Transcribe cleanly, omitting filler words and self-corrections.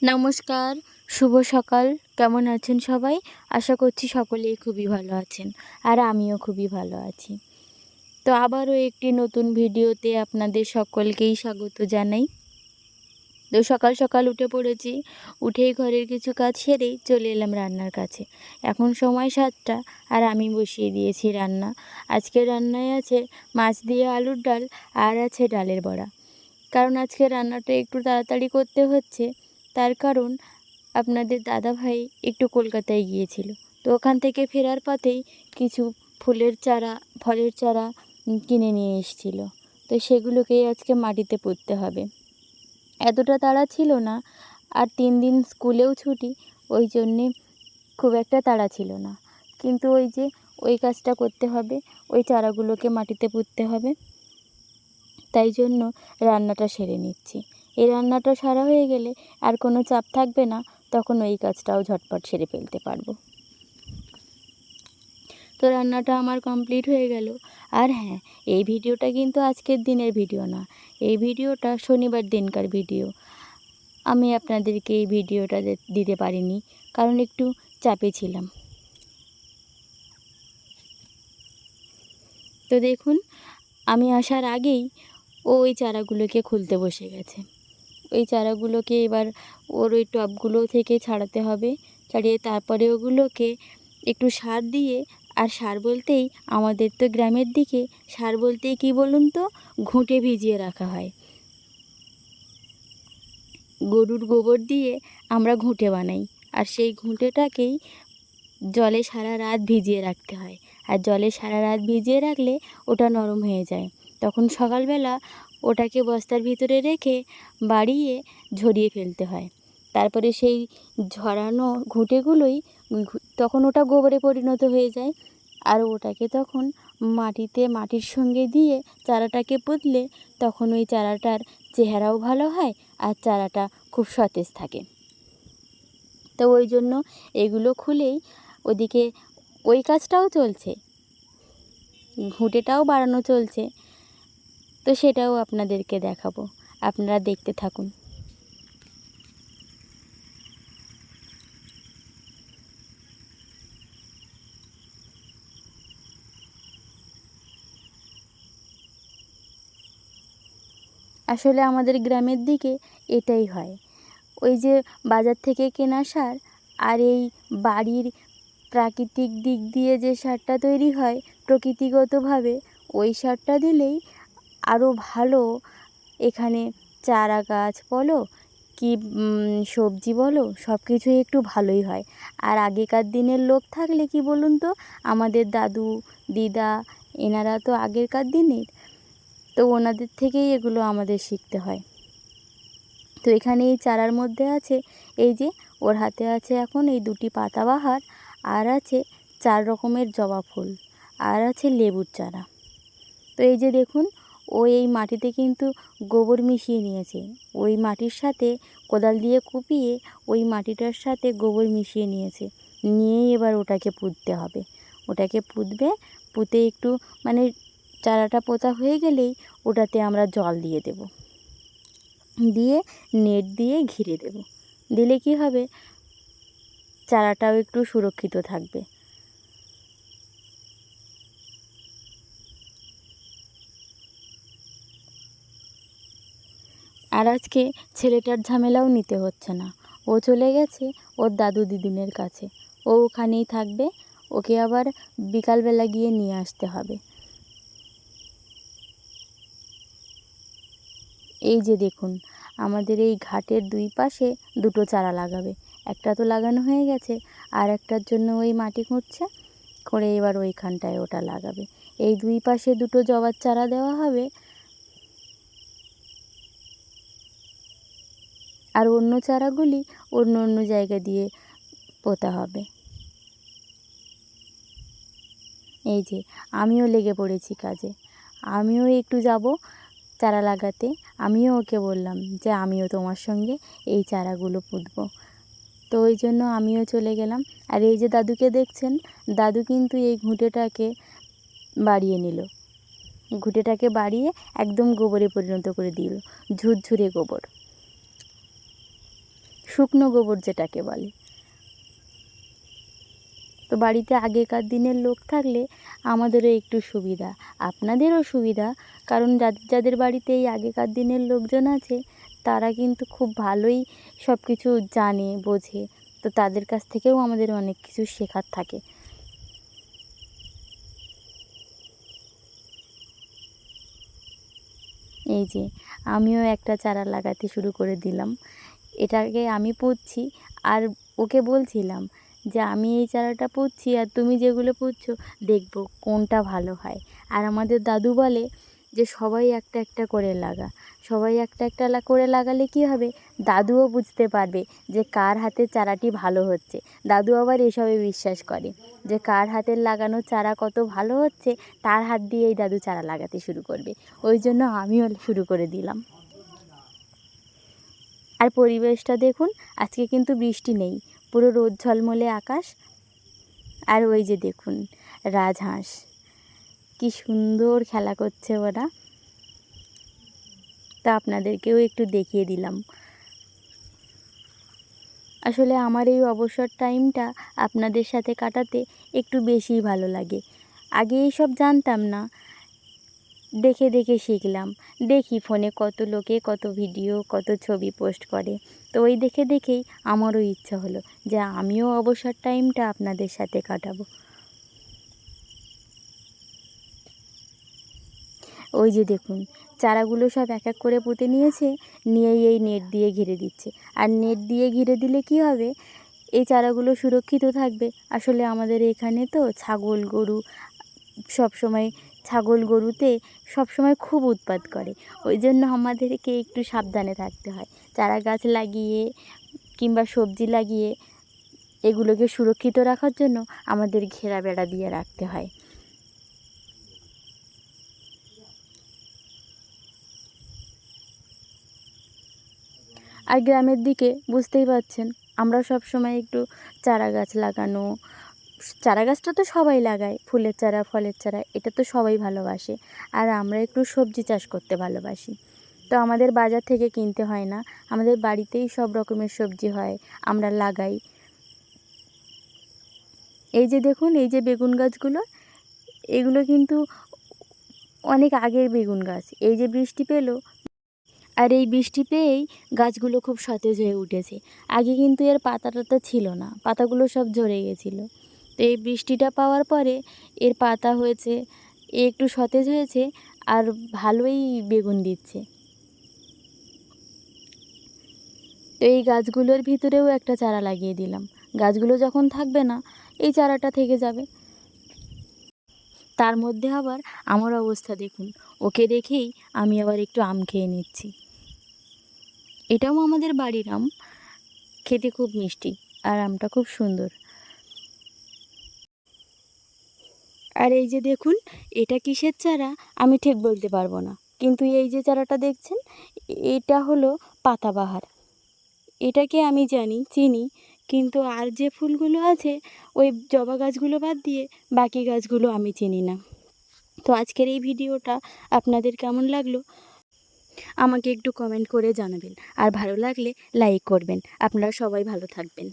নমস্কার, শুভ সকাল। কেমন আছেন সবাই? আশা করছি সকলেই খুবই ভালো আছেন, আর আমিও খুবই ভালো আছি। তো আবারও একটি নতুন ভিডিওতে আপনাদের সকলকেই স্বাগত জানাই। তো সকাল সকাল উঠে পড়েছি, উঠেই ঘরের কিছু কাজ সেরেই চলে এলাম রান্নার কাছে। এখন সময় 7টা, আর আমি বসিয়ে দিয়েছি রান্না। আজকে রান্নায় আছে মাছ দিয়ে আলুর ডাল, আর আছে ডালের বড়া। কারণ আজকে রান্নাটা একটু তাড়াতাড়ি করতে হচ্ছে, তার কারণ আপনাদের দাদাভাই একটু কলকাতায় গিয়েছিল। তো ওখান থেকে ফেরার পথেই কিছু ফলের চারা কিনে নিয়ে এসেছিল। তো সেগুলোকেই আজকে মাটিতে পুঁততে হবে। এতটা তাড়া ছিল না, আর 3 দিন স্কুলেও ছুটি, ওই জন্যে খুব একটা তাড়া ছিল না। কিন্তু ওই কাজটা করতে হবে, ওই চারাগুলোকে মাটিতে পুঁততে হবে। তাই জন্য রান্নাটা সেরে নিচ্ছি। এই রান্নাটা সারা হয়ে গেলে আর কোনো চাপ থাকবে না, তখন ওই কাজটাও ঝটপট সেরে ফেলতে পারবো। তো রান্নাটা আমার কমপ্লিট হয়ে গেল। আর হ্যাঁ, এই ভিডিওটা কিন্তু আজকের দিনের ভিডিও না, এই ভিডিওটা শনিবার দিনকার ভিডিও। আমি আপনাদেরকে এই ভিডিওটা দিতে পারিনি, কারণ একটু চাপে ছিলাম। তো দেখুন, আমি আসার আগেই ওই চারাগুলোকে খুলতে বসে গেছে। ওই চারাগুলোকে এবার ওই টবগুলো থেকে ছাড়াতে হবে। ছাড়িয়ে তারপরে ওগুলোকে একটু সার দিয়ে, আর সার বলতেই আমাদের তো গ্রামের দিকে সার বলতেই কী বলুন তো, ঘুঁটে ভিজিয়ে রাখা হয়। গরুর গোবর দিয়ে আমরা ঘুঁটে বানাই, আর সেই ঘুঁটেটাকেই জলে সারা রাত ভিজিয়ে রাখতে হয়। আর জলে সারা রাত ভিজিয়ে রাখলে ওটা নরম হয়ে যায়। তখন সকালবেলা ওটাকে বস্তার ভিতরে রেখে বাড়িয়ে ঝরিয়ে ফেলতে হয়। তারপরে সেই ঝরানো ঘুঁটেগুলোই তখন ওটা গোবরে পরিণত হয়ে যায়। আর ওটাকে তখন মাটির সঙ্গে দিয়ে চারাটাকে পুঁতলে তখন ওই চারাটার চেহারাও ভালো হয়, আর চারাটা খুব সতেজ থাকে। তো ওই জন্য এগুলো খুলেই ওদিকে ওই কাজটাও চলছে, ঘুঁটেটাও বাড়ানো চলছে। তো সেটাও আপনাদেরকে দেখাবো, আপনারা দেখতে থাকুন। আসলে আমাদের গ্রামের দিকে এটাই হয়। ওই যে বাজার থেকে কেনা সার আর এই বাড়ির প্রাকৃতিক দিক দিয়ে যে সারটা তৈরি হয় প্রকৃতিগতভাবে, ওই সারটা দিলেই আরও ভালো। এখানে চারা গাছ বলো কি সবজি বলো, সব কিছুই একটু ভালোই হয়। আর আগেকার দিনের লোক থাকলে কি বলুন তো, আমাদের দাদু দিদা, এনারা তো আগেরকার দিনের, তো ওনাদের থেকেই এগুলো আমাদের শিখতে হয়। তো এখানে এই চারার মধ্যে আছে, এই যে ওর হাতে আছে এখন এই 2টি পাতাবাহার, আর আছে 4 রকমের জবা ফুল, আর আছে লেবুর চারা। তো এই যে দেখুন, ও এই মাটিতে কিন্তু গোবর মিশিয়ে নিয়েছে। ওই মাটির সাথে কোদাল দিয়ে কুপিয়ে ওই মাটিটার সাথে গোবর মিশিয়ে নিয়েছে, নিয়েই এবার ওটাকে পুঁততে হবে। ওটাকে পুঁতবে, পুঁতে একটু মানে চারাটা পোঁতা হয়ে গেলেই ওটাতে আমরা জল দিয়ে দেব, দিয়ে নেট দিয়ে ঘিরে দেব। দিলে কি হবে, চারাটাও একটু সুরক্ষিত থাকবে। আর আজকে ছেলেটার ঝামেলাও নিতে হচ্ছে না, ও চলে গেছে ওর দাদু দিদুনের কাছে। ও ওখানেই থাকবে, ওকে আবার বিকালবেলা গিয়ে নিয়ে আসতে হবে। এই যে দেখুন, আমাদের এই ঘাটের 2 পাশে 2টো চারা লাগাবে। একটা তো লাগানো হয়ে গেছে, আর একটার জন্য ওই মাটি খুঁড়ছে, করে এবার ওইখানটায় ওটা লাগাবে। এই 2 পাশে 2টো জবার চারা দেওয়া হবে, আর অন্য চারাগুলি অন্য অন্য জায়গা দিয়ে পোঁতা হবে। এই যে আমিও লেগে পড়েছি কাজে, আমিও একটু যাব চারা লাগাতে। আমিও ওকে বললাম যে আমিও তোমার সঙ্গে এই চারাগুলো পুঁতবো। তো ওই জন্য আমিও চলে গেলাম। আর এই যে দাদুকে দেখছেন, দাদু কিন্তু এই ঘুঁটেটাকে বাড়িয়ে নিল, ঘুঁটেটাকে বাড়িয়ে একদম গোবরে পরিণত করে দিল, ঝুরঝুরে গোবর। শুকনো গোবর যেটাকে বলে। তো বাড়িতে আগেকার দিনের লোক থাকলে আমাদেরও একটু সুবিধা, আপনাদেরও সুবিধা, কারণ যাদের যাদের বাড়িতে এই আগেকার দিনের লোকজন আছে তারা কিন্তু খুব ভালোই সব কিছু জানে বোঝে, তো তাদের কাছ থেকেও আমাদের অনেক কিছু শেখার থাকে। এই যে আমিও একটা চারা লাগাতে শুরু করে দিলাম। এটাকে আমি পুঁতছি আর ওকে বলছিলাম যে আমি এই চারাটা পুঁতছি আর তুমি যেগুলো পুঁতছো দেখবো কোনটা ভালো হয়। আর আমাদের দাদু বলে যে সবাই একটা একটা করে লাগা, সবাই একটা একটা করে লাগালে কি হবে, দাদুও বুঝতে পারবে যে কার হাতের চারাটি ভালো হচ্ছে। দাদু আবার এসবে বিশ্বাস করে যে কার হাতের লাগানো চারা কত ভালো হচ্ছে তার হাত দিয়েই দাদু চারা লাগাতে শুরু করবে। ওই জন্য আমিও শুরু করে দিলাম। আর পরিবেশটা দেখুন, আজকে কিন্তু বৃষ্টি নেই, পুরো রোদ ঝলমলে আকাশ। আর ওই যে দেখুন রাজহাঁস, কি সুন্দর খেলা করছে ওরা, তা আপনাদেরকেও একটু দেখিয়ে দিলাম। আসলে আমার এই অবসর টাইমটা আপনাদের সাথে কাটাতে একটু বেশিই ভালো লাগে। আগে এইসব জানতাম না, দেখে দেখে শিখলাম। দেখি ফোনে কত লোকে কত ভিডিও কত ছবি পোস্ট করে, তো ওই দেখে দেখেই আমারও ইচ্ছা হলো যে আমিও অবসর টাইমটা আপনাদের সাথে কাটাবো। ওই যে দেখুন চারাগুলো সব এক এক করে পুঁতে নিয়েছে, নিয়েই এই নেট দিয়ে ঘিরে দিচ্ছে। আর নেট দিয়ে ঘিরে দিলে কি হবে, এই চারাগুলো সুরক্ষিত থাকবে। আসলে আমাদের এখানে তো ছাগল গরু সব সময়, ছাগল গরুতে সব সময় খুব উৎপাত করে, ওই জন্য আমাদেরকে একটু সাবধানে থাকতে হয়। চারা গাছ লাগিয়ে কিংবা সবজি লাগিয়ে এগুলোকে সুরক্ষিত রাখার জন্য আমাদের ঘেরা বেড়া দিয়ে রাখতে হয়। আর গ্রামের দিকে বুঝতেই পারছেন, আমরা সব সময় একটু চারা গাছ লাগানো, চারা গাছটা তো সবাই লাগায়, ফুলের চারা ফলের চারা এটা তো সবাই ভালোবাসে। আর আমরা একটু সবজি চাষ করতে ভালোবাসি, তো আমাদের বাজার থেকে কিনতে হয় না, আমাদের বাড়িতেই সব রকমের সবজি হয়, আমরা লাগাই। এই যে দেখুন এই যে বেগুন গাছগুলো, এগুলো কিন্তু অনেক আগের বেগুন গাছ। এই যে বৃষ্টি পেলো, আর এই বৃষ্টি পেয়েই গাছগুলো খুব সতেজ হয়ে উঠেছে। আগে কিন্তু এর পাতা টাতা ছিল না, পাতাগুলো সব ঝরে গেছিলো। তো এই বৃষ্টিটা পাওয়ার পরে এর পাতা হয়েছে, এ একটু সতেজ হয়েছে আর ভালোই বেগুন দিচ্ছে। তো এই গাছগুলোর ভিতরেও একটা চারা লাগিয়ে দিলাম, গাছগুলো যখন থাকবে না এই চারাটা থেকে যাবে। তার মধ্যে আবার আমার অবস্থা দেখুন, ওকে রেখেই আমি আবার একটু আম খেয়ে নিচ্ছি। এটাও আমাদের বাড়ির আম, খেতে খুব মিষ্টি আর আমটা খুব সুন্দর। আর এই যে দেখুন এটা কিসের চারা আমি ঠিক বলতে পারবো না, কিন্তু এই যে চারাটা দেখছেন এটা হলো পাতাবাহার। এটাকে আমি জানি চিনি, কিন্তু আর যে ফুলগুলো আছে ওই জবা গাছগুলো বাদ দিয়ে বাকি গাছগুলো আমি চিনি না। তো আজকের এই ভিডিওটা আপনাদের কেমন লাগলো আমাকে একটু কমেন্ট করে জানাবেন, আর ভালো লাগলে লাইক করবেন। আপনারা সবাই ভালো থাকবেন।